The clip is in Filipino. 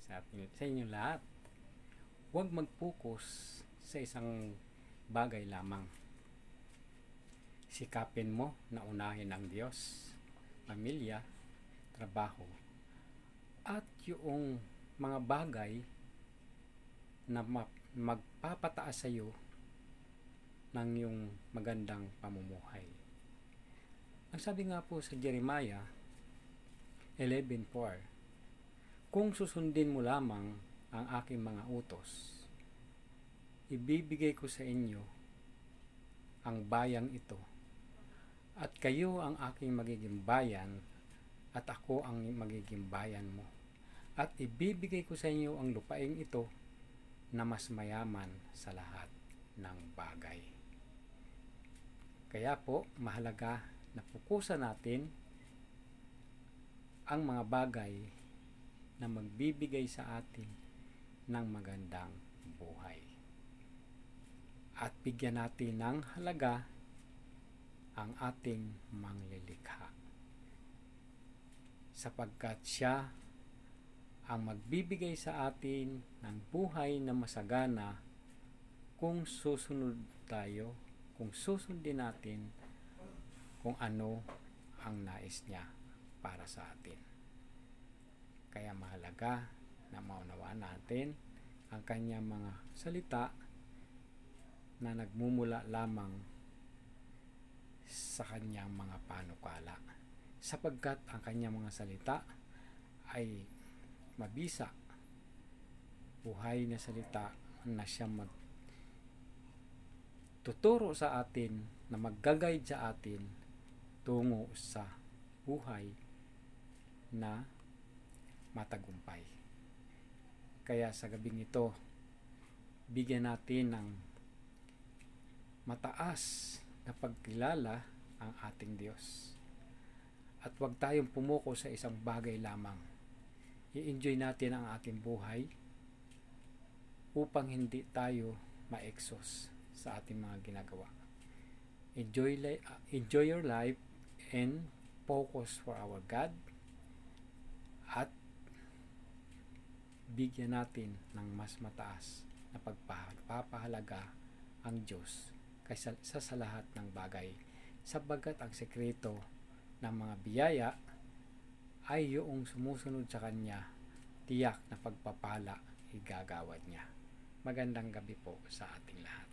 sa inyo lahat. Huwag mag-focus sa isang bagay lamang. Sikapin mo na unahin ang Diyos, pamilya, trabaho, at yung mga bagay na magpapataas sa iyo ng yung magandang pamumuhay. Ang sabi nga po sa Jeremiah 11:4, kung susundin mo lamang ang aking mga utos, ibibigay ko sa inyo ang bayang ito, at kayo ang aking magiging bayan, at ako ang magiging bayan mo. At ibibigay ko sa inyo ang lupaing ito na mas mayaman sa lahat ng bagay. Kaya po, mahalaga na pukusan natin ang mga bagay na magbibigay sa atin ng magandang buhay. At bigyan natin ng halaga ang ating manglilikha, sapagkat siya ang magbibigay sa atin ng buhay na masagana kung susunod tayo, kung susundin natin kung ano ang nais niya para sa atin. Kaya mahalaga na maunawaan natin ang kanyang mga salita na nagmumula lamang sa kanyang mga panukala, sapagkat ang kanyang mga salita ay mabisa, buhay na salita na siya magtuturo sa atin, na mag-guide sa atin tungo sa buhay na matagumpay. Kaya sa gabing ito, bigyan natin ng mataas na pagkilala ang ating Diyos. At huwag tayong pumuko sa isang bagay lamang. I-enjoy natin ang ating buhay upang hindi tayo ma-exhaust sa ating mga ginagawa. Enjoy your life and focus for our God, at bigyan natin ng mas mataas na pagpapahalaga ang Diyos kaysa sa lahat ng bagay, sapagkat ang sekreto ng mga biyaya ay yung sumusunod sa Kanya, tiyak na pagpapala igagawad niya. Magandang gabi po sa ating lahat.